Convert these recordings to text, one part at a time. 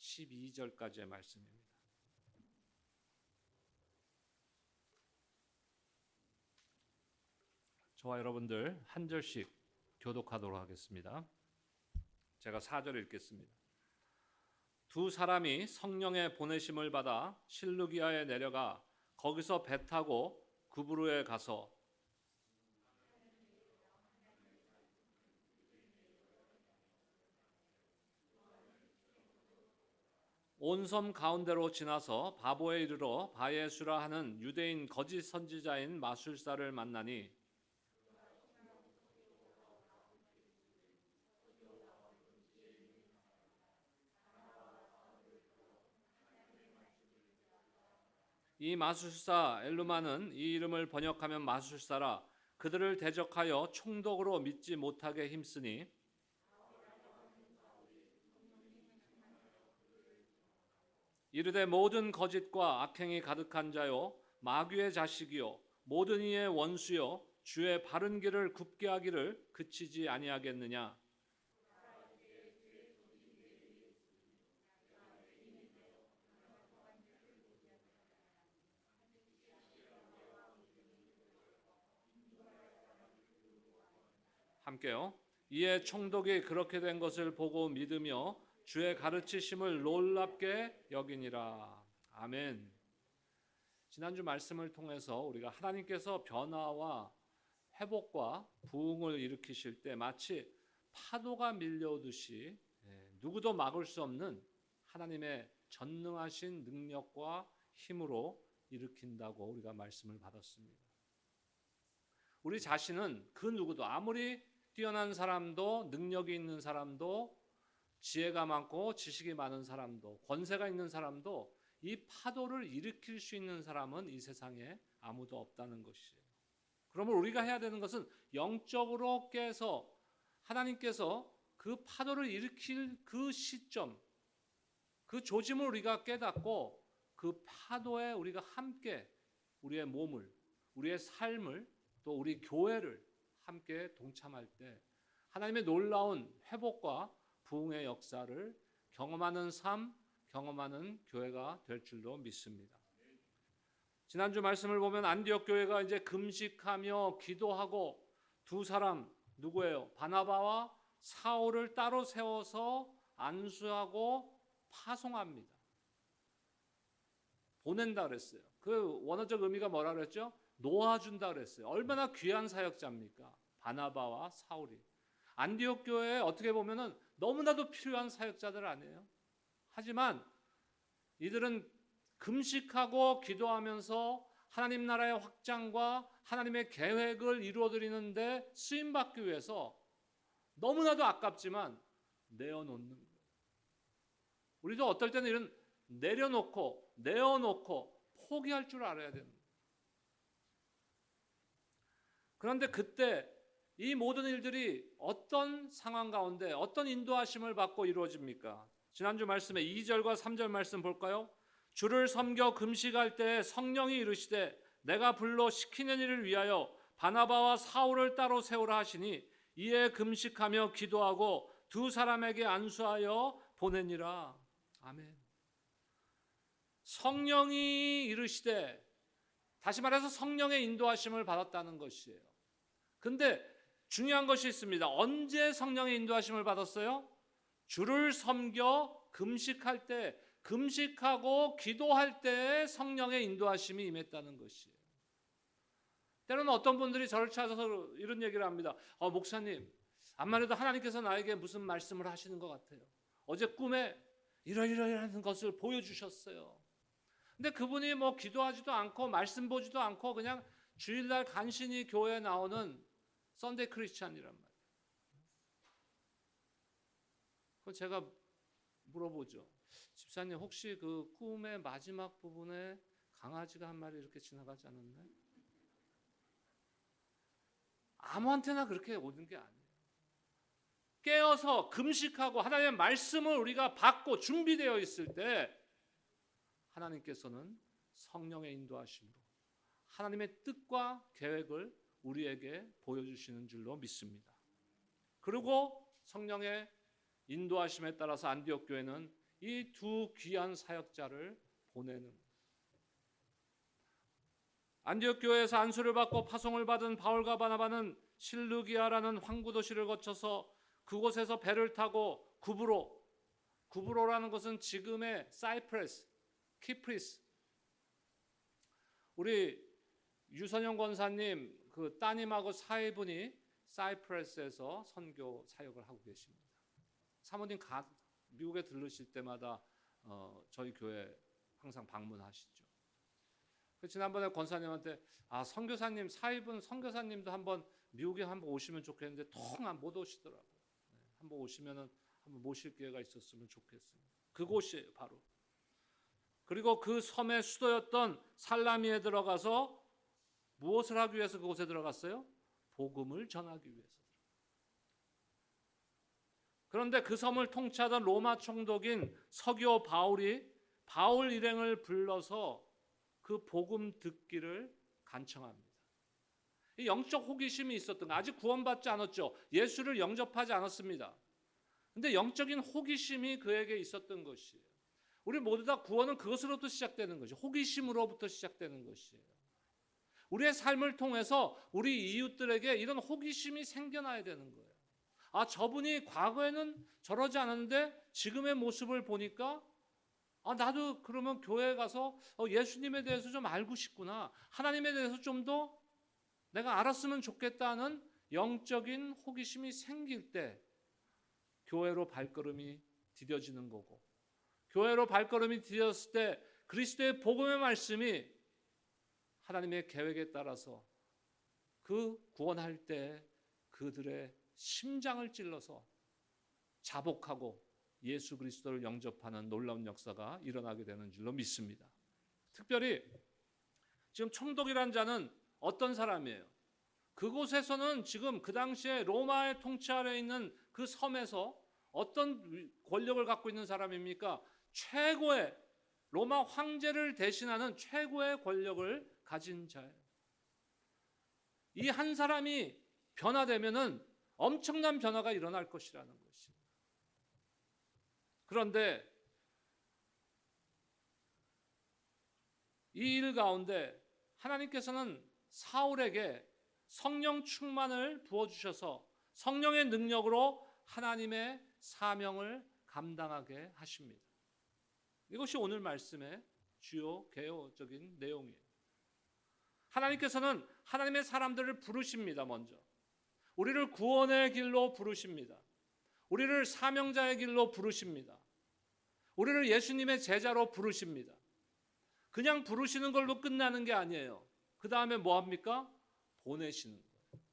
12절까지의 말씀입니다. 저와 여러분들 한 절씩 교독하도록 하겠습니다. 제가 4절 읽겠습니다. 두 사람이 성령의 보내심을 받아 실루기아에 내려가 거기서 배 타고 구브로에 가서 온 섬 가운데로 지나서 바보에 이르러 바예수라 하는 유대인 거짓 선지자인 마술사를 만나니 이 마술사 엘루마는 이 이름을 번역하면 마술사라 그들을 대적하여 총독으로 믿지 못하게 힘쓰니 이르되 모든 거짓과 악행이 가득한 자요 마귀의 자식이요 모든 이의 원수요 주의 바른 길을 굽게 하기를 그치지 아니하겠느냐. 함께요. 이에 총독이 그렇게 된 것을 보고 믿으며 주의 가르치심을 놀랍게 여기니라. 아멘. 지난주 말씀을 통해서 우리가 하나님께서 변화와 회복과 부흥을 일으키실 때 마치 파도가 밀려오듯이 누구도 막을 수 없는 하나님의 전능하신 능력과 힘으로 일으킨다고 우리가 말씀을 받았습니다. 우리 자신은 그 누구도 아무리 뛰어난 사람도 능력이 있는 사람도 지혜가 많고 지식이 많은 사람도 권세가 있는 사람도 이 파도를 일으킬 수 있는 사람은 이 세상에 아무도 없다는 것이에요. 그러면 우리가 해야 되는 것은 영적으로 깨서 하나님께서 그 파도를 일으킬 그 시점, 그 조짐을 우리가 깨닫고 그 파도에 우리가 함께 우리의 몸을, 우리의 삶을 또 우리 교회를 함께 동참할 때 하나님의 놀라운 회복과 부흥의 역사를 경험하는 삶, 경험하는 교회가 될 줄로 믿습니다. 지난주 말씀을 보면 안디옥 교회가 이제 금식하며 기도하고 두 사람 누구예요? 바나바와 사울을 따로 세워서 안수하고 파송합니다. 보낸다 그랬어요. 그 원어적 의미가 뭐라 그랬죠? 놓아준다 그랬어요. 얼마나 귀한 사역자입니까? 바나바와 사울이. 안디옥 교회에 어떻게 보면은 너무나도 필요한 사역자들 아니에요? 하지만 이들은 금식하고 기도하면서 하나님 나라의 확장과 하나님의 계획을 이루어드리는데 쓰임받기 위해서 너무나도 아깝지만 내어놓는 거예요. 우리도 어떨 때는 이런 내려놓고 내어놓고 포기할 줄 알아야 됩니다. 그런데 그때 이 모든 일들이 어떤 상황 가운데 어떤 인도하심을 받고 이루어집니까? 지난주 말씀에 2절과 3절 말씀 볼까요? 주를 섬겨 금식할 때 성령이 이르시되 내가 불러 시키는 일을 위하여 바나바와 사울을 따로 세우라 하시니 이에 금식하며 기도하고 두 사람에게 안수하여 보내니라. 아멘. 성령이 이르시되, 다시 말해서 성령의 인도하심을 받았다는 것이에요. 근데 중요한 것이 있습니다. 언제 성령의 인도하심을 받았어요? 주를 섬겨 금식할 때, 금식하고 기도할 때 성령의 인도하심이 임했다는 것이에요. 때로는 어떤 분들이 저를 찾아서 이런 얘기를 합니다. 목사님, 암만 해도 하나님께서 나에게 무슨 말씀을 하시는 것 같아요. 어제 꿈에 이러이러한 것을 보여주셨어요. 근데 그분이 뭐 기도하지도 않고 말씀 보지도 않고 그냥 주일날 간신히 교회에 나오는 썬데이 크리스찬이란 말이에요. 그럼 제가 물어보죠. 집사님, 혹시 그 꿈의 마지막 부분에 강아지가 한 마리 이렇게 지나가지 않았나요? 아무한테나 그렇게 오는 게 아니에요. 깨어서 금식하고 하나님의 말씀을 우리가 받고 준비되어 있을 때 하나님께서는 성령의 인도하심으로 하나님의 뜻과 계획을 우리에게 보여주시는 줄로 믿습니다. 그리고 성령의 인도하심에 따라서 안디옥 교회는 이 두 귀한 사역자를 보내는. 안디옥 교회에서 안수를 받고 파송을 받은 바울과 바나바는 실루기아라는 항구 도시를 거쳐서 그곳에서 배를 타고 구브로라는 것은 지금의 사이프러스, 키프리스. 우리 유선영 권사님 그 따님하고 사위분이 사이프러스에서 선교 사역을 하고 계십니다. 사모님 미국에 들르실 때마다 저희 교회 항상 방문하시죠. 지난번에 권사님한테 선교사님 사위분 선교사님도 한번 미국에 한번 오시면 좋겠는데 통 못 오시더라고요. 한번 오시면은 한번 모실 기회가 있었으면 좋겠습니다. 그곳이에요, 바로. 그리고 그 섬의 수도였던 살라미에 들어가서 무엇을 하기 위해서 그곳에 들어갔어요? 복음을 전하기 위해서. 그런데 그 섬을 통치하던 로마 총독인 서기오 바울이 바울 일행을 불러서 그 복음 듣기를 간청합니다. 이 영적 호기심이 있었던 거. 아직 구원받지 않았죠. 예수를 영접하지 않았습니다. 근데 영적인 호기심이 그에게 있었던 것이에요. 우리 모두 다 구원은 그것으로부터 시작되는 거죠. 호기심으로부터 시작되는 것이에요. 우리의 삶을 통해서 우리 이웃들에게 이런 호기심이 생겨나야 되는 거예요. 저분이 과거에는 저러지 않았는데 지금의 모습을 보니까 나도 그러면 교회에 가서 예수님에 대해서 좀 알고 싶구나. 하나님에 대해서 좀 더 내가 알았으면 좋겠다는 영적인 호기심이 생길 때 교회로 발걸음이 디뎌지는 거고, 교회로 발걸음이 디뎠을 때 그리스도의 복음의 말씀이 하나님의 계획에 따라서 그 구원할 때 그들의 심장을 찔러서 자복하고 예수 그리스도를 영접하는 놀라운 역사가 일어나게 되는 줄로 믿습니다. 특별히 지금 총독이란 자는 어떤 사람이에요? 그곳에서는 지금 그 당시에 로마의 통치 아래에 있는 그 섬에서 어떤 권력을 갖고 있는 사람입니까? 최고의 로마 황제를 대신하는 최고의 권력을 가진 자예요. 이 한 사람이 변화되면은 엄청난 변화가 일어날 것이라는 것입니다. 그런데 이 일 가운데 하나님께서는 사울에게 성령 충만을 부어주셔서 성령의 능력으로 하나님의 사명을 감당하게 하십니다. 이것이 오늘 말씀의 주요 개요적인 내용이에요. 하나님께서는 하나님의 사람들을 부르십니다. 먼저 우리를 구원의 길로 부르십니다. 우리를 사명자의 길로 부르십니다. 우리를 예수님의 제자로 부르십니다. 그냥 부르시는 걸로 끝나는 게 아니에요. 그 다음에 뭐 합니까? 보내시는 거예요.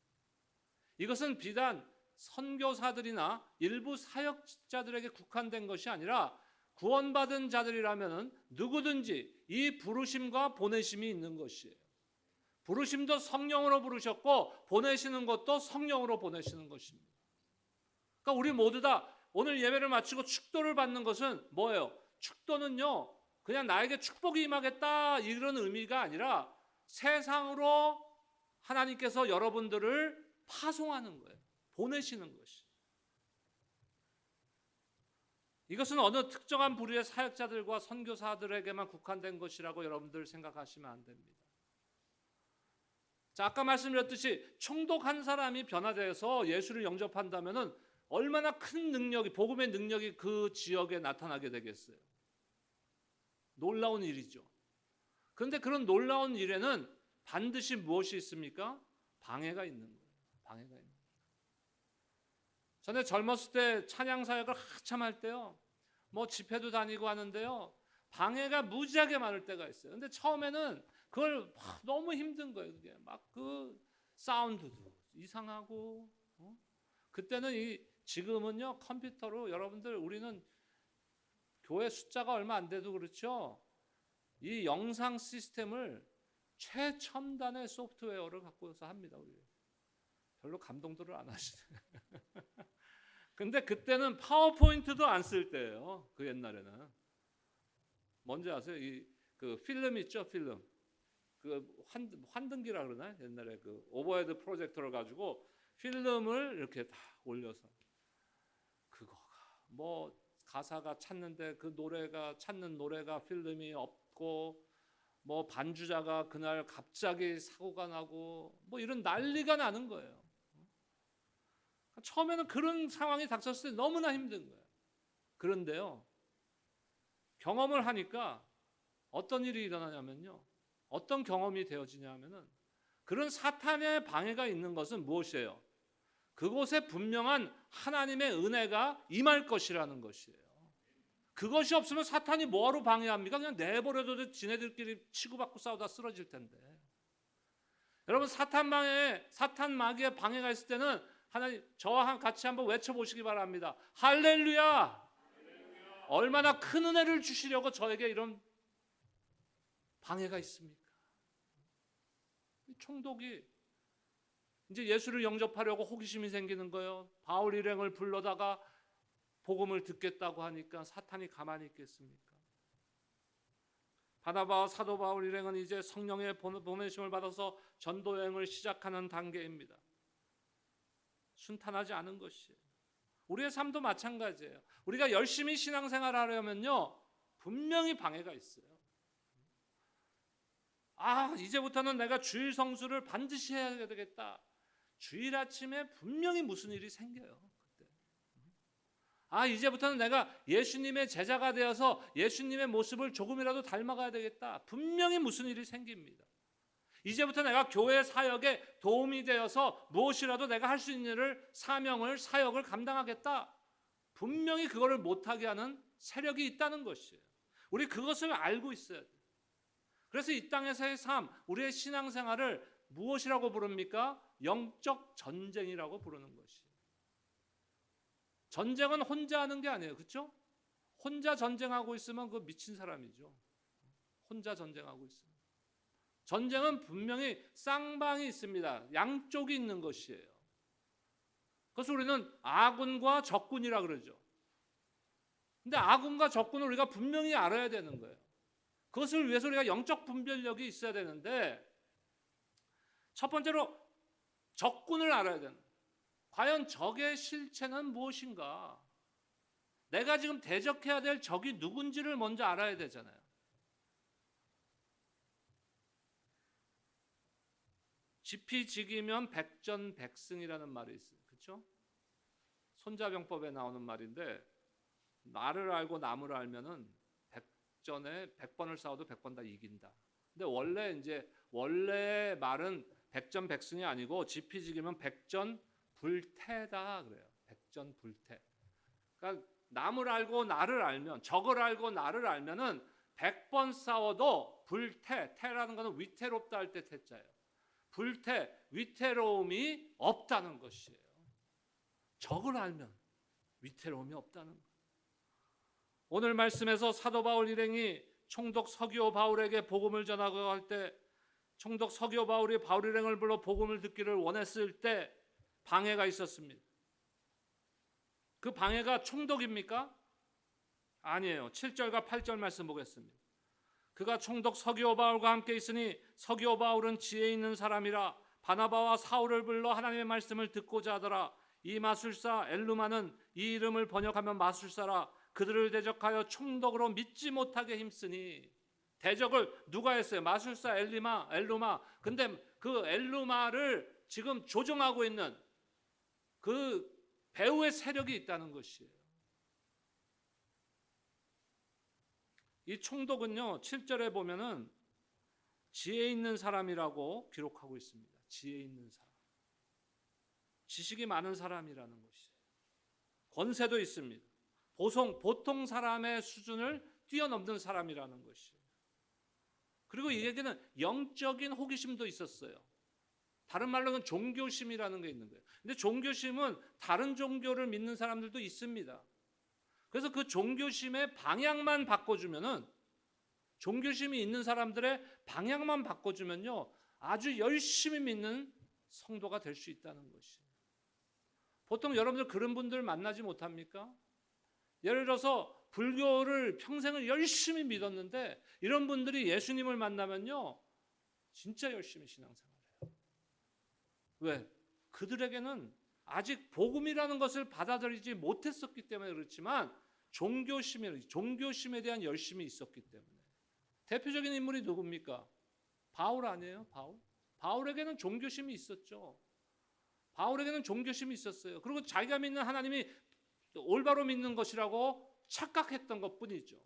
이것은 비단 선교사들이나 일부 사역자들에게 국한된 것이 아니라 구원받은 자들이라면 누구든지 이 부르심과 보내심이 있는 것이에요. 부르심도 성령으로 부르셨고 보내시는 것도 성령으로 보내시는 것입니다. 그러니까 우리 모두 다 오늘 예배를 마치고 축도를 받는 것은 뭐예요? 축도는요, 그냥 나에게 축복이 임하겠다 이런 의미가 아니라 세상으로 하나님께서 여러분들을 파송하는 거예요. 보내시는 것이. 이것은 어느 특정한 부류의 사역자들과 선교사들에게만 국한된 것이라고 여러분들 생각하시면 안 됩니다. 자, 아까 말씀드렸듯이 총독 한 사람이 변화돼서 예수를 영접한다면은 얼마나 큰 능력이, 복음의 능력이 그 지역에 나타나게 되겠어요. 놀라운 일이죠. 그런데 그런 놀라운 일에는 반드시 무엇이 있습니까? 방해가 있는 거예요. 방해가 있는 거예요. 전에 젊었을 때 찬양 사역을 한참 할 때요, 뭐 집회도 다니고 하는데요, 방해가 무지하게 많을 때가 있어요. 근데 처음에는 그걸 너무 힘든 거예요. 그게 막 그 사운드도 이상하고, 그때는 지금은요 컴퓨터로 여러분들 우리는 교회 숫자가 얼마 안 돼도 그렇죠. 이 영상 시스템을 최첨단의 소프트웨어를 갖고서 합니다. 우리 별로 감동들을 안 하시네. 근데 그때는 파워포인트도 안 쓸 때예요. 그 옛날에는 뭔지 아세요? 그 필름 있죠, 필름. 그 환등기라 그러나요? 옛날에 그 오버헤드 프로젝터를 가지고 필름을 이렇게 다 올려서 그거가 뭐 가사가 찾는데 그 노래가 찾는 노래가 필름이 없고 뭐 반주자가 그날 갑자기 사고가 나고 뭐 이런 난리가 나는 거예요. 처음에는 그런 상황이 닥쳤을 때 너무나 힘든 거예요. 그런데요, 경험을 하니까 어떤 일이 일어나냐면요, 어떤 경험이 되어지냐면은 그런 사탄의 방해가 있는 것은 무엇이에요? 그곳에 분명한 하나님의 은혜가 임할 것이라는 것이에요. 그것이 없으면 사탄이 뭐하러 방해합니까? 그냥 내버려둬도 지네들끼리 치고받고 싸우다 쓰러질 텐데. 여러분, 사탄 마귀의 방해가 있을 때는 하나님, 저와 같이 한번 외쳐보시기 바랍니다. 할렐루야! 얼마나 큰 은혜를 주시려고 저에게 이런 방해가 있습니까? 총독이 이제 예수를 영접하려고 호기심이 생기는 거예요. 바울 일행을 불러다가 복음을 듣겠다고 하니까 사탄이 가만히 있겠습니까? 바나바와 사도 바울 일행은 이제 성령의 보내심을 받아서 전도 여행을 시작하는 단계입니다. 순탄하지 않은 것이에요. 우리의 삶도 마찬가지예요. 우리가 열심히 신앙생활 하려면요, 분명히 방해가 있어요. 이제부터는 내가 주일 성수를 반드시 해야 되겠다. 주일 아침에 분명히 무슨 일이 생겨요. 그때. 이제부터는 내가 예수님의 제자가 되어서 예수님의 모습을 조금이라도 닮아가야 되겠다. 분명히 무슨 일이 생깁니다. 이제부터 내가 교회 사역에 도움이 되어서 무엇이라도 내가 할 수 있는 일을, 사명을, 사역을 감당하겠다. 분명히 그거를 못하게 하는 세력이 있다는 것이에요. 우리 그것을 알고 있어야 돼요. 그래서 이 땅에서의 삶, 우리의 신앙생활을 무엇이라고 부릅니까? 영적 전쟁이라고 부르는 것이에요. 전쟁은 혼자 하는 게 아니에요. 그렇죠? 혼자 전쟁하고 있으면 그거 미친 사람이죠. 혼자 전쟁하고 있으면. 전쟁은 분명히 쌍방이 있습니다. 양쪽이 있는 것이에요. 그래서 우리는 아군과 적군이라 그러죠. 근데 아군과 적군을 우리가 분명히 알아야 되는 거예요. 그것을 위해서 우리가 영적 분별력이 있어야 되는데, 첫 번째로 적군을 알아야 되는 거예요. 과연 적의 실체는 무엇인가? 내가 지금 대적해야 될 적이 누군지를 먼저 알아야 되잖아요. 지피지기면 백전백승이라는 말이 있어요. 그렇죠? 손자병법에 나오는 말인데, 나를 알고 남을 알면은 100전에 100번을 싸워도 100번 다 이긴다. 근데 원래 말은 백전백승이 아니고 지피지기면 백전불태다 그래요. 백전불태. 그러니까 남을 알고 나를 알면, 적을 알고 나를 알면은 100번 싸워도 불태, 태라는 것은 위태롭다 할 때 태자예요. 불태, 위태로움이 없다는 것이에요. 적을 알면 위태로움이 없다는 것. 오늘 말씀에서 사도 바울 일행이 총독 서기오 바울에게 복음을 전하고 할 때, 총독 서기오 바울이 바울 일행을 불러 복음을 듣기를 원했을 때 방해가 있었습니다. 그 방해가 총독입니까? 아니에요. 7절과 8절 말씀 보겠습니다. 그가 총독 서기오 바울과 함께 있으니 서기오 바울은 지혜 있는 사람이라 바나바와 사울을 불러 하나님의 말씀을 듣고자 하더라. 이 마술사 엘루마는 이 이름을 번역하면 마술사라. 그들을 대적하여 총독으로 믿지 못하게 힘쓰니. 대적을 누가 했어요? 마술사 엘루마. 근데 그 엘루마를 지금 조종하고 있는 그 배후의 세력이 있다는 것이에요. 이 총독은요, 7절에 보면은 지혜 있는 사람이라고 기록하고 있습니다. 지혜 있는 사람. 지식이 많은 사람이라는 것이에요. 권세도 있습니다. 보통 사람의 수준을 뛰어넘는 사람이라는 것이에요. 그리고 이 얘기는 영적인 호기심도 있었어요. 다른 말로는 종교심이라는 게 있는 거예요. 근데 종교심은 다른 종교를 믿는 사람들도 있습니다. 그래서 그 종교심의 방향만 바꿔주면은, 종교심이 있는 사람들의 방향만 바꿔주면요, 아주 열심히 믿는 성도가 될 수 있다는 것이에요. 보통 여러분들 그런 분들 만나지 못합니까? 예를 들어서 불교를 평생을 열심히 믿었는데 이런 분들이 예수님을 만나면요, 진짜 열심히 신앙생활해요. 왜? 그들에게는 아직 복음이라는 것을 받아들이지 못했었기 때문에 그렇지만 종교심에 대한 열심이 있었기 때문에. 대표적인 인물이 누굽니까? 바울 아니에요? 바울에게는 종교심이 있었죠. 바울에게는 종교심이 있었어요. 그리고 자기가 믿는 하나님이 올바로 믿는 것이라고 착각했던 것뿐이죠.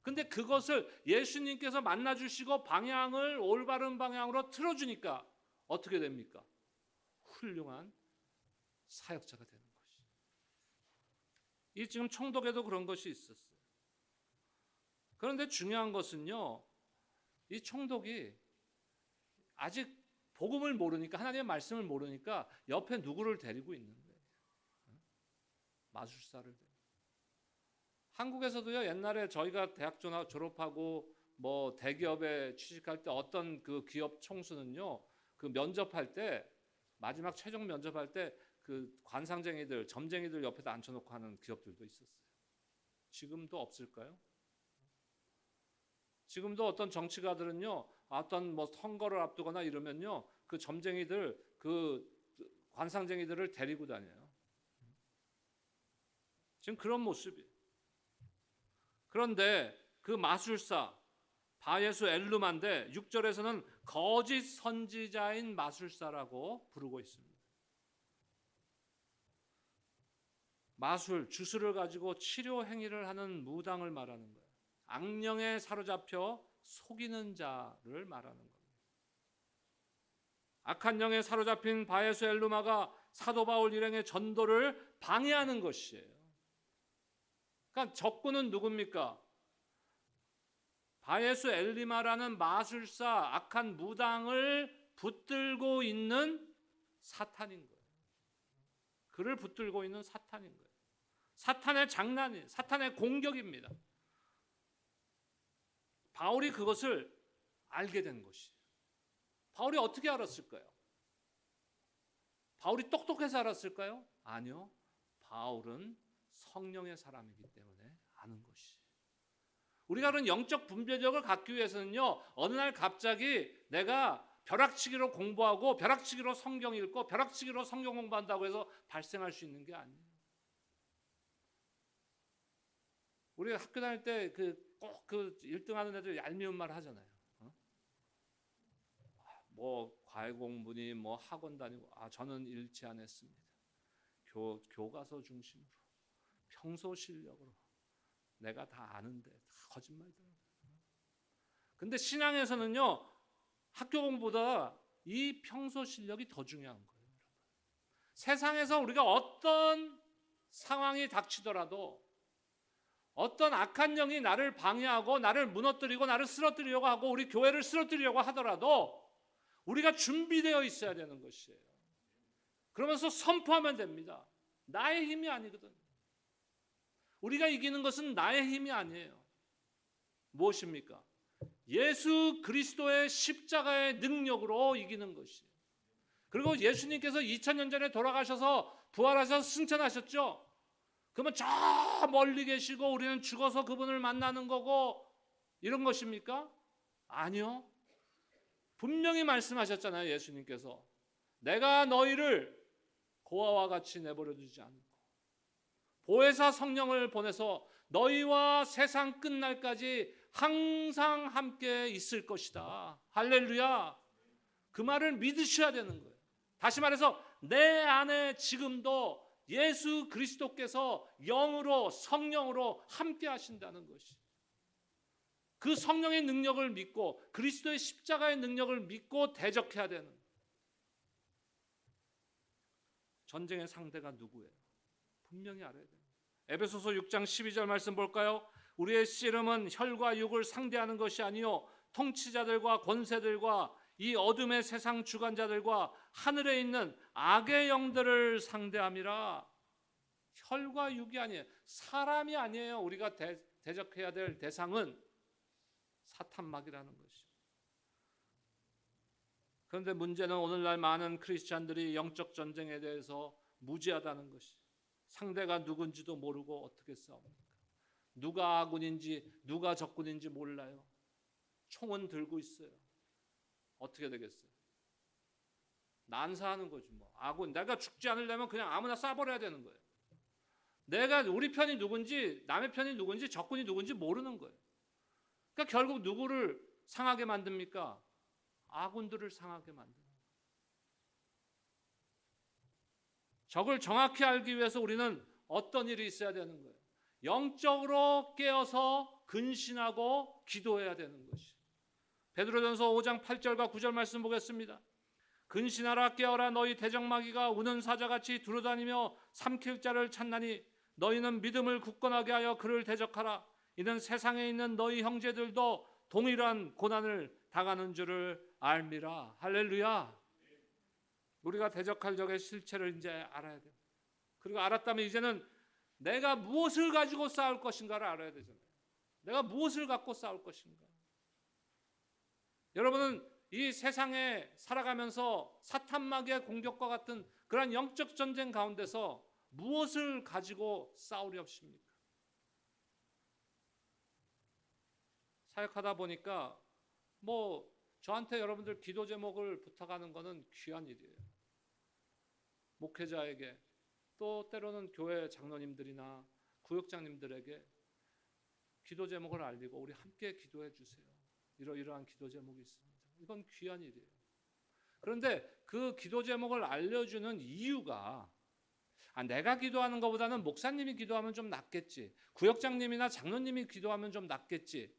근데 그것을 예수님께서 만나주시고 방향을 올바른 방향으로 틀어주니까 어떻게 됩니까? 훌륭한 사역자가 되는 것이. 이 지금 총독에도 그런 것이 있었어요. 그런데 중요한 것은요, 이 총독이 아직 복음을 모르니까, 하나님의 말씀을 모르니까 옆에 누구를 데리고 있는 거예요? 마술사를 데리고. 한국에서도요, 옛날에 저희가 대학 졸업하고 뭐 대기업에 취직할 때 어떤 그 기업 총수는요, 그 면접할 때, 마지막 최종 면접할 때 그 관상쟁이들, 점쟁이들 옆에다 앉혀놓고 하는 기업들도 있었어요. 지금도 없을까요? 지금도 어떤 정치가들은요, 어떤 뭐 선거를 앞두거나 이러면요, 그 점쟁이들, 그 관상쟁이들을 데리고 다녀요. 지금 그런 모습이에요. 그런데 그 마술사 바예수 엘루마인데 6절에서는 거짓 선지자인 마술사라고 부르고 있습니다. 마술, 주술을 가지고 치료 행위를 하는 무당을 말하는 거예요. 악령에 사로잡혀 속이는 자를 말하는 겁니다. 악한 영에 사로잡힌 바예수 엘루마가 사도 바울 일행의 전도를 방해하는 것이에요. 그러니까 적군은 누굽니까? 바예수 엘리마라는 마술사, 악한 무당을 붙들고 있는 사탄인 거예요. 그를 붙들고 있는 사탄인 거예요. 사탄의 장난이에요. 사탄의 공격입니다. 바울이 그것을 알게 된 것이에요. 바울이 어떻게 알았을까요? 바울이 똑똑해서 알았을까요? 아니요. 바울은 성령의 사람이기 때문에 아는 것이. 우리가 그런 영적 분별력을 갖기 위해서는요, 어느 날 갑자기 내가 벼락치기로 공부하고 벼락치기로 성경 읽고 벼락치기로 성경 공부한다고 해서 발생할 수 있는 게 아니에요. 우리가 학교 다닐 때 꼭 그 1등하는 애들 얄미운 말 하잖아요. 뭐 과외 공부니 뭐 학원 다니고, 저는 일치 안 했습니다. 교과서 중심으로 평소 실력으로 내가 다 아는데 다 거짓말이더라고요. 근데 신앙에서는요, 학교 공부보다 이 평소 실력이 더 중요한 거예요. 여러분. 세상에서 우리가 어떤 상황이 닥치더라도, 어떤 악한 영이 나를 방해하고 나를 무너뜨리고 나를 쓰러뜨리려고 하고 우리 교회를 쓰러뜨리려고 하더라도 우리가 준비되어 있어야 되는 것이에요. 그러면서 선포하면 됩니다. 나의 힘이 아니거든. 우리가 이기는 것은 나의 힘이 아니에요. 무엇입니까? 예수 그리스도의 십자가의 능력으로 이기는 것이에요. 그리고 예수님께서 2000년 전에 돌아가셔서 부활하셔서 승천하셨죠. 그러면 저 멀리 계시고 우리는 죽어서 그분을 만나는 거고 이런 것입니까? 아니요. 분명히 말씀하셨잖아요. 예수님께서 내가 너희를 고아와 같이 내버려 두지 않고 보혜사 성령을 보내서 너희와 세상 끝날까지 항상 함께 있을 것이다. 할렐루야. 그 말을 믿으셔야 되는 거예요. 다시 말해서 내 안에 지금도 예수 그리스도께서 영으로 성령으로 함께 하신다는 것이, 그 성령의 능력을 믿고 그리스도의 십자가의 능력을 믿고 대적해야 되는. 전쟁의 상대가 누구예요? 분명히 알아야 돼요. 에베소서 6장 12절 말씀 볼까요? 우리의 씨름은 혈과 육을 상대하는 것이 아니요 통치자들과 권세들과 이 어둠의 세상 주관자들과 하늘에 있는 악의 영들을 상대함이라. 혈과 육이 아니에요. 사람이 아니에요. 우리가 대적해야 될 대상은 사탄막이라는 것이죠. 그런데 문제는 오늘날 많은 크리스찬들이 영적 전쟁에 대해서 무지하다는 것이, 상대가 누군지도 모르고 어떻게 싸웁니까? 누가 아군인지 누가 적군인지 몰라요. 총은 들고 있어요. 어떻게 되겠어요? 난사하는 거지 뭐. 아군, 내가 죽지 않으려면 그냥 아무나 쏴버려야 되는 거예요. 내가 우리 편이 누군지 남의 편이 누군지 적군이 누군지 모르는 거예요. 그러니까 결국 누구를 상하게 만듭니까? 아군들을 상하게 만듭니다. 적을 정확히 알기 위해서 우리는 어떤 일이 있어야 되는 거예요? 영적으로 깨어서 근신하고 기도해야 되는 것이. 베드로전서 5장 8절과 9절 말씀 보겠습니다. 근신하라 깨어라 너희 대적마귀가 우는 사자같이 두루다니며 삼킬 자를 찾나니 너희는 믿음을 굳건하게 하여 그를 대적하라. 이는 세상에 있는 너희 형제들도 동일한 고난을 당하는 줄을 알미라. 할렐루야. 우리가 대적할 적의 실체를 이제 알아야 돼요. 그리고 알았다면 이제는 내가 무엇을 가지고 싸울 것인가를 알아야 되잖아요. 내가 무엇을 갖고 싸울 것인가. 여러분은 이 세상에 살아가면서 사탄마귀의 공격과 같은 그러한 영적 전쟁 가운데서 무엇을 가지고 싸우렵십니까? 사역하다 보니까 저한테 여러분들 기도 제목을 부탁하는 것은 귀한 일이에요. 목회자에게 또 때로는 교회 장로님들이나 구역장님들에게 기도 제목을 알리고 우리 함께 기도해 주세요. 이러이러한 기도 제목이 있습니다. 이건 귀한 일이에요. 그런데 그 기도 제목을 알려주는 이유가 내가 기도하는 것보다는 목사님이 기도하면 좀 낫겠지, 구역장님이나 장로님이 기도하면 좀 낫겠지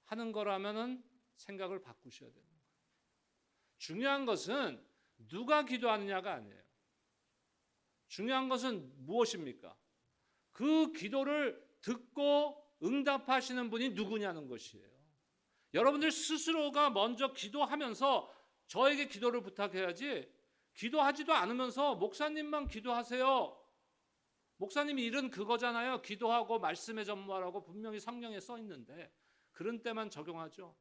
하는 거라면은 생각을 바꾸셔야 되는 거예요. 중요한 것은 누가 기도하느냐가 아니에요. 중요한 것은 무엇입니까? 그 기도를 듣고 응답하시는 분이 누구냐는 것이에요. 여러분들 스스로가 먼저 기도하면서 저에게 기도를 부탁해야지, 기도하지도 않으면서 목사님만 기도하세요. 목사님이 일은 그거잖아요. 기도하고 말씀에 전무하라고 분명히 성경에 써 있는데 그런 때만 적용하죠.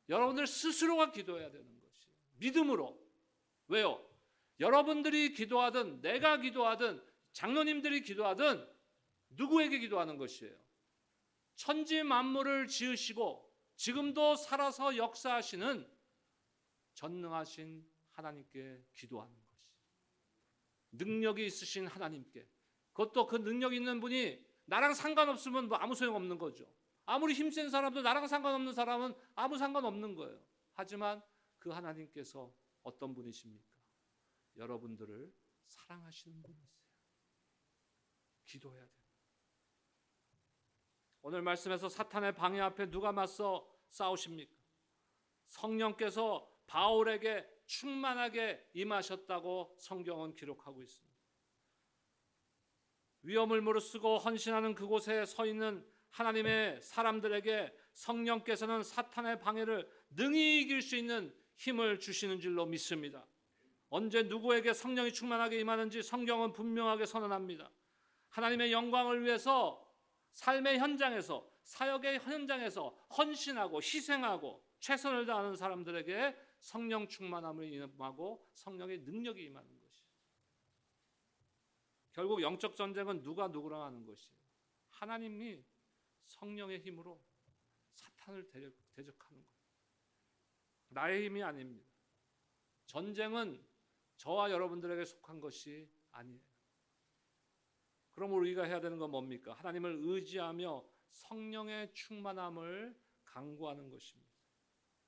여러분들 스스로가 기도해야 되는 것이에요. 믿음으로. 왜요? 여러분들이 기도하든 내가 기도하든 장로님들이 기도하든 누구에게 기도하는 것이에요? 천지 만물을 지으시고 지금도 살아서 역사하시는 전능하신 하나님께 기도하는 것이. 능력이 있으신 하나님께. 그것도 그 능력 있는 분이 나랑 상관없으면 아무 소용없는 거죠. 아무리 힘센 사람도 나랑 상관없는 사람은 아무 상관없는 거예요. 하지만 그 하나님께서 어떤 분이십니까? 여러분들을 사랑하시는 분이세요. 기도해야 돼요. 오늘 말씀에서 사탄의 방해 앞에 누가 맞서 싸우십니까? 성령께서 바울에게 충만하게 임하셨다고 성경은 기록하고 있습니다. 위험을 무릅쓰고 헌신하는 그곳에 서 있는 하나님의 사람들에게 성령께서는 사탄의 방해를 능히 이길 수 있는 힘을 주시는 줄로 믿습니다. 언제 누구에게 성령이 충만하게 임하는지 성경은 분명하게 선언합니다. 하나님의 영광을 위해서 삶의 현장에서, 사역의 현장에서 헌신하고 희생하고 최선을 다하는 사람들에게 성령 충만함을 임하고 성령의 능력이 임하는 것이에요. 결국 영적 전쟁은 누가 누구랑 하는 것이에요? 하나님이 성령의 힘으로 사탄을 대적하는 거예요. 나의 힘이 아닙니다. 전쟁은 저와 여러분들에게 속한 것이 아니에요. 그럼 우리가 해야 되는 건 뭡니까? 하나님을 의지하며 성령의 충만함을 강구하는 것입니다.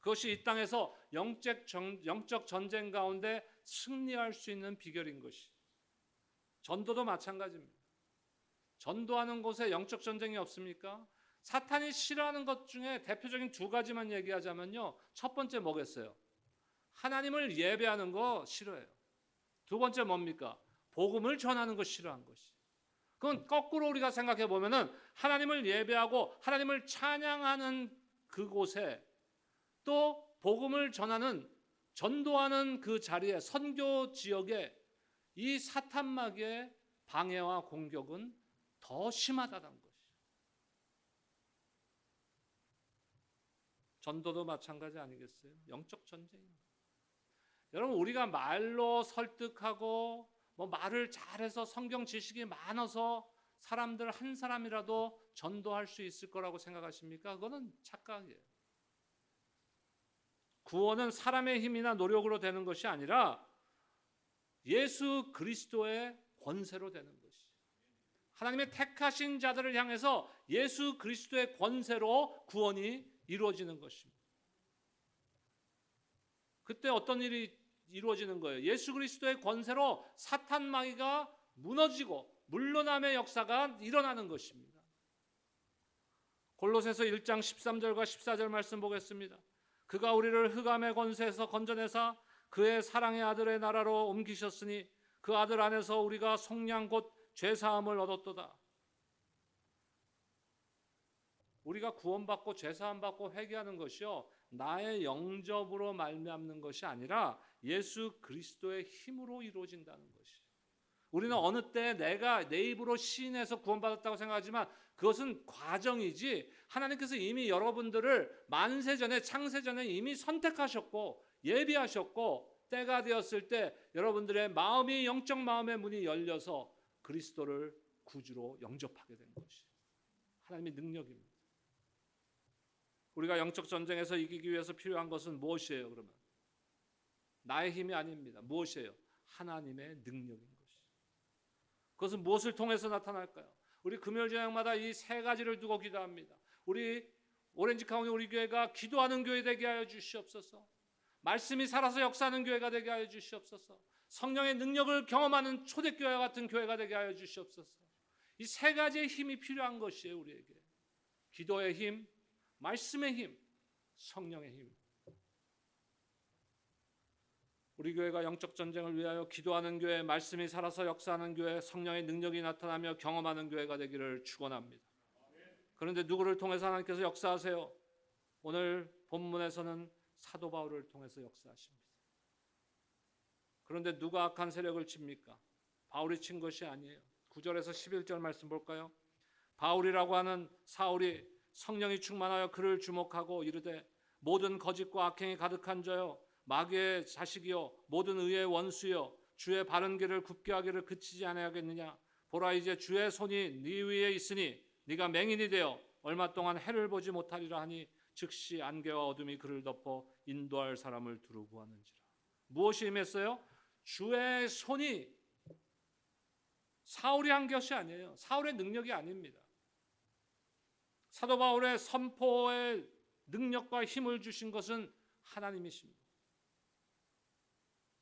그것이 이 땅에서 영적 전쟁 가운데 승리할 수 있는 비결인 것이. 전도도 마찬가지입니다. 전도하는 곳에 영적 전쟁이 없습니까? 사탄이 싫어하는 것 중에 대표적인 두 가지만 얘기하자면요. 첫 번째 뭐겠어요? 하나님을 예배하는 거 싫어해요. 두 번째 뭡니까? 복음을 전하는 거 싫어하는 것이. 그건 거꾸로 우리가 생각해 보면은 하나님을 예배하고 하나님을 찬양하는 그곳에 또 복음을 전도하는 그 자리에, 선교 지역에 이 사탄마귀의 방해와 공격은 더 심하다는 것이죠. 전도도 마찬가지 아니겠어요? 영적 전쟁입니다. 여러분, 우리가 말로 설득하고 말을 잘해서 성경 지식이 많아서 사람들 한 사람이라도 전도할 수 있을 거라고 생각하십니까? 그거는 착각이에요. 구원은 사람의 힘이나 노력으로 되는 것이 아니라 예수 그리스도의 권세로 되는 것이에요. 하나님의 택하신 자들을 향해서 예수 그리스도의 권세로 구원이 이루어지는 것입니다. 그때 어떤 일이 이루어지는 거예요? 예수 그리스도의 권세로 사탄 마귀가 무너지고 물러남의 역사가 일어나는 것입니다. 골로새서 1장 13절과 14절 말씀 보겠습니다. 그가 우리를 흑암의 권세에서 건져내사 그의 사랑의 아들의 나라로 옮기셨으니 그 아들 안에서 우리가 속량 곧 죄사함을 얻었도다. 우리가 구원받고 죄사함받고 회개하는 것이요 나의 영접으로 말미암는 것이 아니라 예수 그리스도의 힘으로 이루어진다는 것이. 우리는 어느 때 내가 내 입으로 시인해서 구원받았다고 생각하지만 그것은 과정이지, 하나님께서 이미 여러분들을 만세전에 창세전에 이미 선택하셨고 예비하셨고, 때가 되었을 때 여러분들의 마음이, 영적 마음의 문이 열려서 그리스도를 구주로 영접하게 된 것이 하나님의 능력입니다. 우리가 영적 전쟁에서 이기기 위해서 필요한 것은 무엇이에요? 그러면 나의 힘이 아닙니다. 무엇이에요? 하나님의 능력인 것이. 그것은 무엇을 통해서 나타날까요? 우리 금요일 저녁마다 이 세 가지를 두고 기도합니다. 우리 오렌지 카운티 우리 교회가 기도하는 교회 되게 하여 주시옵소서. 말씀이 살아서 역사하는 교회가 되게 하여 주시옵소서. 성령의 능력을 경험하는 초대교회와 같은 교회가 되게 하여 주시옵소서. 이 세 가지의 힘이 필요한 것이에요. 우리에게 기도의 힘, 말씀의 힘, 성령의 힘. 우리 교회가 영적 전쟁을 위하여 기도하는 교회, 말씀이 살아서 역사하는 교회, 성령의 능력이 나타나며 경험하는 교회가 되기를 축원합니다. 그런데 누구를 통해서 하나님께서 역사하세요? 오늘 본문에서는 사도 바울을 통해서 역사하십니다. 그런데 누가 악한 세력을 칩니까? 바울이 친 것이 아니에요. 9절에서 11절 말씀 볼까요? 바울이라고 하는 사울이 성령이 충만하여 그를 주목하고 이르되 모든 거짓과 악행이 가득한 자여 마귀의 자식이요 모든 의의 원수여 주의 바른 길을 굽게 하기를 그치지 아니하겠느냐. 보라 이제 주의 손이 네 위에 있으니 네가 맹인이 되어 얼마 동안 해를 보지 못하리라 하니 즉시 안개와 어둠이 그를 덮어 인도할 사람을 두루 구하는지라. 무엇이 임했어요? 주의 손이. 사울이 한 것이 아니에요. 사울의 능력이 아닙니다. 사도 바울의 선포의 능력과 힘을 주신 것은 하나님이십니다.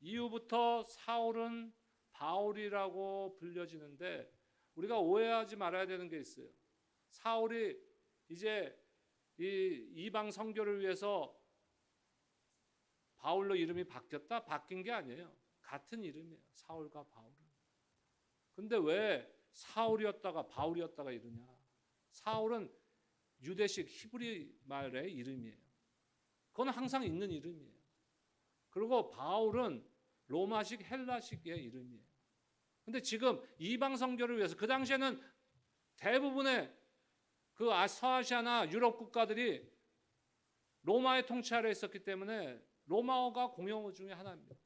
이후부터 사울은 바울이라고 불려지는데 우리가 오해하지 말아야 되는 게 있어요. 사울이 이제 이 이방 선교를 위해서 바울로 이름이 바뀌었다? 바뀐 게 아니에요. 같은 이름이에요. 사울과 바울은. 근데 왜 사울이었다가 바울이었다가 이러냐? 사울은 유대식 히브리 말의 이름이에요. 그건 항상 있는 이름이에요. 그리고 바울은 로마식 헬라식의 이름이에요. 근데 지금 이방 선교를 위해서 그 당시에는 대부분의 그 서아시아나 유럽 국가들이 로마의 통치 아래 있었기 때문에 로마어가 공용어 중에 하나입니다.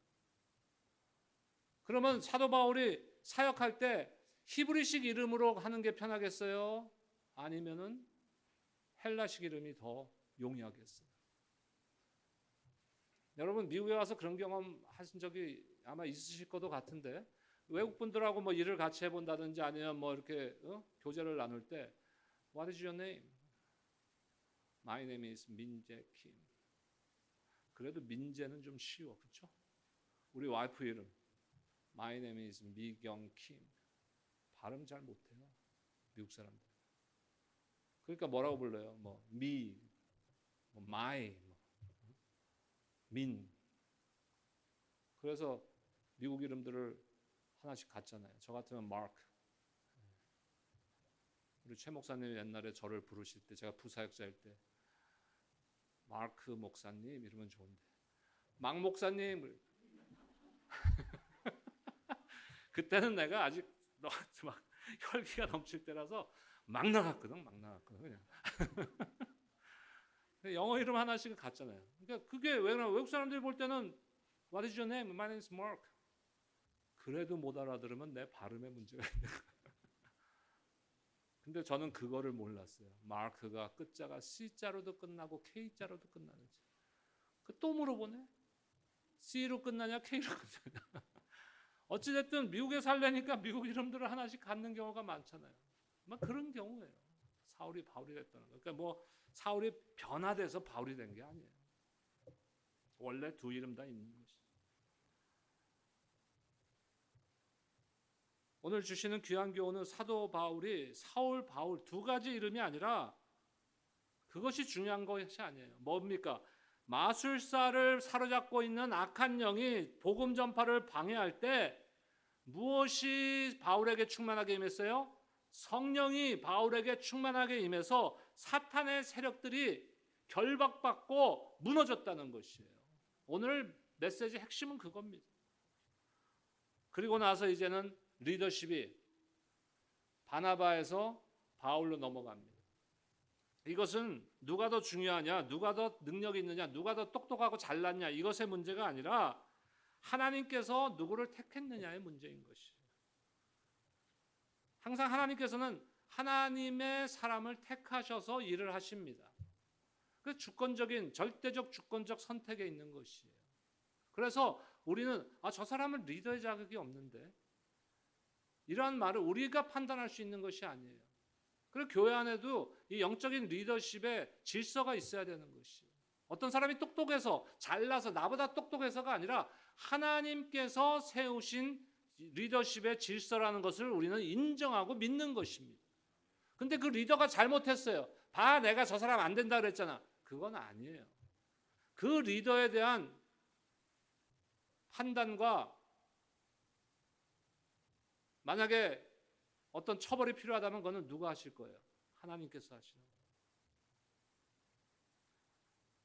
그러면 사도 바울이 사역할 때 히브리식 이름으로 하는 게 편하겠어요? 아니면은 헬라식 이름이 더 용이하겠어요? 여러분 미국에 와서 그런 경험 하신 적이 아마 있으실 것도 같은데, 외국 분들하고 뭐 일을 같이 해본다든지 아니면 뭐 이렇게 교제를 나눌 때 What is your name? My name is 민재 킴. 그래도 민재는 좀 쉬워, 그렇죠? 우리 와이프 이름 My name is 미경 킴. 발음 잘 못해요, 미국 사람들. 그러니까 뭐라고 불러요? 뭐 미, 뭐 마이, 민. 그래서 미국 이름들을 하나씩 갖잖아요. 저 같으면 마크. 우리 최 목사님 옛날에 저를 부르실 때, 제가 부사역자일 때 마크 목사님 이러면 좋은데 막 목사님. 그때는 내가 아직 막 혈기가 넘칠 때라서 막 나갔거든. 그냥. 영어 이름 하나씩은 갖잖아요. 그러니까 그게 왜 그러나 외국 사람들이 볼 때는 What is your name? My name is Mark. 그래도 못 알아들으면 내 발음에 문제가 있는 거예요. 근데 저는 그거를 몰랐어요. 마크가 끝자가 C자로도 끝나고 K자로도 끝나는지. 또 물어보네. C로 끝나냐 K로 끝나냐. 어찌됐든 미국에 살려니까 미국 이름들을 하나씩 갖는 경우가 많잖아요. 막 그런 경우예요. 사울이 바울이 됐다는 거. 그러니까 뭐 사울이 변화돼서 바울이 된 게 아니에요. 원래 두 이름 다 있는 것이. 오늘 주시는 귀한 교훈은 사도 바울이 사울, 바울 두 가지 이름이 아니라 그것이 중요한 것이 아니에요. 뭡니까? 마술사를 사로잡고 있는 악한 영이 복음 전파를 방해할 때 무엇이 바울에게 충만하게 임했어요? 성령이 바울에게 충만하게 임해서 사탄의 세력들이 결박받고 무너졌다는 것이에요. 오늘 메시지 핵심은 그겁니다. 그리고 나서 이제는 리더십이 바나바에서 바울로 넘어갑니다. 이것은 누가 더 중요하냐, 누가 더 능력이 있느냐, 누가 더 똑똑하고 잘났냐 이것의 문제가 아니라 하나님께서 누구를 택했느냐의 문제인 것이에요. 항상 하나님께서는 하나님의 사람을 택하셔서 일을 하십니다. 그 주권적인 절대적 주권적 선택에 있는 것이에요. 그래서 우리는 저 사람은 리더의 자격이 없는데 이러한 말을 우리가 판단할 수 있는 것이 아니에요. 그리고 교회 안에도 이 영적인 리더십의 질서가 있어야 되는 것이에요. 어떤 사람이 똑똑해서 잘나서 나보다 똑똑해서가 아니라 하나님께서 세우신 리더십의 질서라는 것을 우리는 인정하고 믿는 것입니다. 근데 그 리더가 잘못했어요. 봐, 내가 저 사람 안 된다 그랬잖아. 그건 아니에요. 그 리더에 대한 판단과 만약에 어떤 처벌이 필요하다면 그거는 누가 하실 거예요? 하나님께서 하시는 거예요.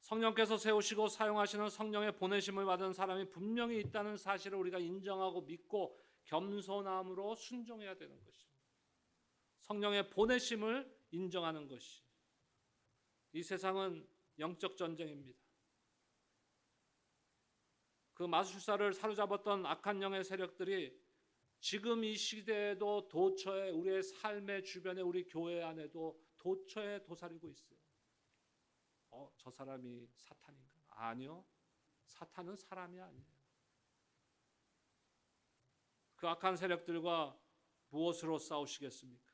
성령께서 세우시고 사용하시는 성령의 보내심을 받은 사람이 분명히 있다는 사실을 우리가 인정하고 믿고 겸손함으로 순종해야 되는 것입니다. 성령의 보내심을 인정하는 것이. 이 세상은 영적 전쟁입니다. 그 마술사를 사로잡았던 악한 영의 세력들이 지금 이 시대에도 도처에 우리의 삶의 주변에 우리 교회 안에도 도처에 도사리고 있어요. 저 사람이 사탄인가? 아니요. 사탄은 사람이 아니에요. 그 악한 세력들과 무엇으로 싸우시겠습니까?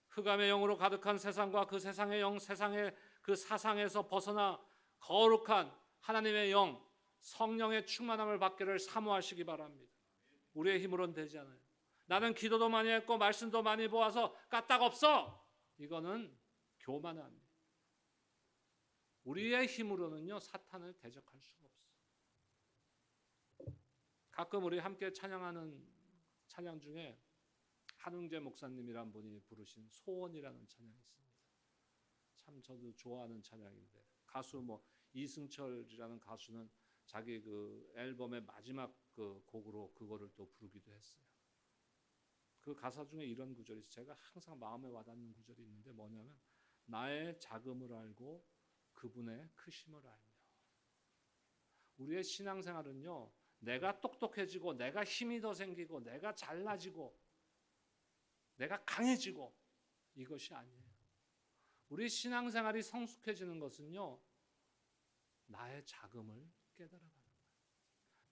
흑암의 영으로 가득한 세상과 그 세상의 영, 세상의 그 사상에서 벗어나 거룩한 하나님의 영, 성령의 충만함을 받기를 사모하시기 바랍니다. 우리의 힘으로는 되지 않아요. 나는 기도도 많이 했고 말씀도 많이 보아서 까딱 없어. 이거는 교만합니다. 우리의 힘으로는요 사탄을 대적할 수가 없어요. 가끔 우리 함께 찬양하는 찬양 중에 한웅재 목사님이란 분이 부르신 소원이라는 찬양이 있습니다. 참 저도 좋아하는 찬양인데 가수 이승철이라는 가수는 자기 그 앨범의 마지막 그 곡으로 그거를 또 부르기도 했어요. 그 가사 중에 이런 구절이 있어요. 제가 항상 마음에 와닿는 구절이 있는데 뭐냐면 나의 작음을 알고 그분의 크심을 알며. 우리의 신앙생활은요 내가 똑똑해지고 내가 힘이 더 생기고 내가 잘나지고 내가 강해지고 이것이 아니에요. 우리 신앙생활이 성숙해지는 것은요 나의 작음을 깨달아가는 거예요.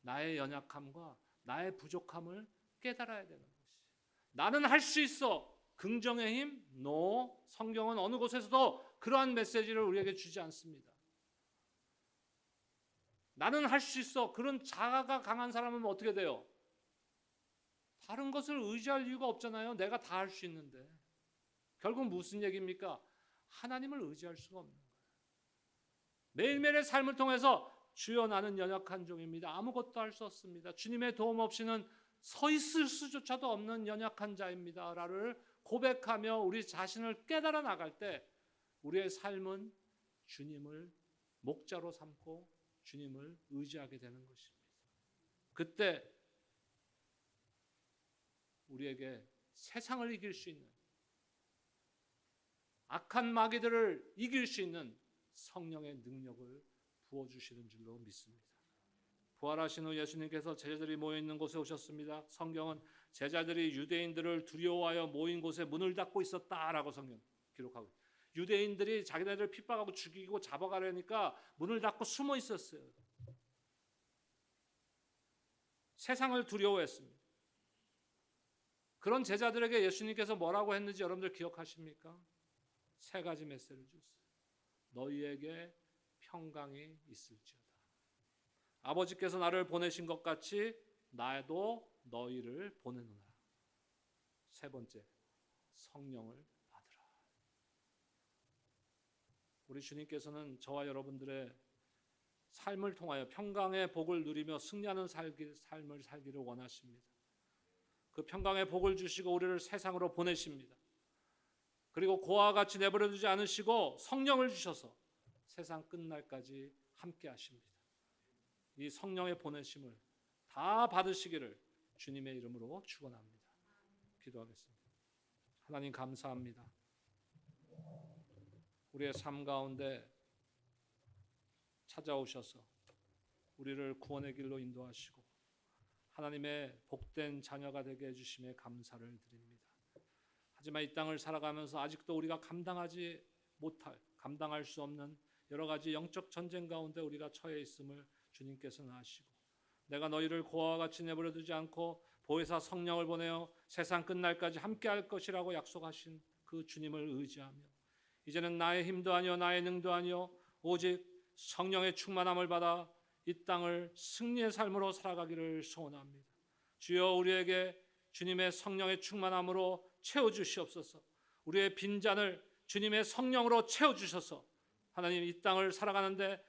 나의 연약함과 나의 부족함을 깨달아야 되는 것이. 나는 할 수 있어. 긍정의 힘? No. 성경은 어느 곳에서도 그러한 메시지를 우리에게 주지 않습니다. 나는 할 수 있어. 그런 자아가 강한 사람은 어떻게 돼요? 다른 것을 의지할 이유가 없잖아요. 내가 다 할 수 있는데. 결국 무슨 얘기입니까? 하나님을 의지할 수가 없는 거예요. 매일매일의 삶을 통해서 주여 나는 연약한 종입니다. 아무것도 할 수 없습니다. 주님의 도움 없이는 서 있을 수조차도 없는 연약한 자입니다. 라를 고백하며 우리 자신을 깨달아 나갈 때 우리의 삶은 주님을 목자로 삼고 주님을 의지하게 되는 것입니다. 그때 우리에게 세상을 이길 수 있는 악한 마귀들을 이길 수 있는 성령의 능력을 부어주시는 줄로 믿습니다. 부활하신 후 예수님께서 제자들이 모여있는 곳에 오셨습니다. 성경은 제자들이 유대인들을 두려워하여 모인 곳에 문을 닫고 있었다라고 성경 기록하고 있어요. 유대인들이 자기네들을 핍박하고 죽이고 잡아가려니까 문을 닫고 숨어 있었어요. 세상을 두려워했습니다. 그런 제자들에게 예수님께서 뭐라고 했는지 여러분들 기억하십니까? 세 가지 메시지를 줬어요. 너희에게 평강이 있을지어다. 아버지께서 나를 보내신 것 같이 나도 너희를 보내노라. 세 번째, 성령을 받으라. 우리 주님께서는 저와 여러분들의 삶을 통하여 평강의 복을 누리며 승리하는 삶을 살기를 원하십니다. 그 평강의 복을 주시고 우리를 세상으로 보내십니다. 그리고 고아와 같이 내버려 두지 않으시고 성령을 주셔서 세상 끝날까지 함께 하십니다. 이 성령의 보내심을 다 받으시기를 주님의 이름으로 축원합니다. 기도하겠습니다. 하나님 감사합니다. 우리의 삶 가운데 찾아오셔서 우리를 구원의 길로 인도하시고 하나님의 복된 자녀가 되게 해주심에 감사를 드립니다. 하지만 이 땅을 살아가면서 아직도 우리가 감당할 수 없는 여러 가지 영적 전쟁 가운데 우리가 처해 있음을 주님께서는 아시고 내가 너희를 고아와 같이 내버려 두지 않고 보혜사 성령을 보내어 세상 끝날까지 함께 할 것이라고 약속하신 그 주님을 의지하며 이제는 나의 힘도 아니요 나의 능도 아니요 오직 성령의 충만함을 받아 이 땅을 승리의 삶으로 살아가기를 소원합니다. 주여 우리에게 주님의 성령의 충만함으로 채워주시옵소서. 우리의 빈잔을 주님의 성령으로 채워주셔서 하나님 이 땅을 살아가는데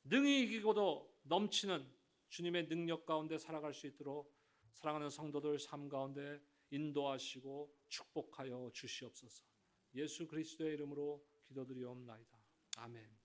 능히 이기고도 넘치는 주님의 능력 가운데 살아갈 수 있도록 사랑하는 성도들 삶 가운데 인도하시고 축복하여 주시옵소서. 예수 그리스도의 이름으로 기도드리옵나이다. 아멘.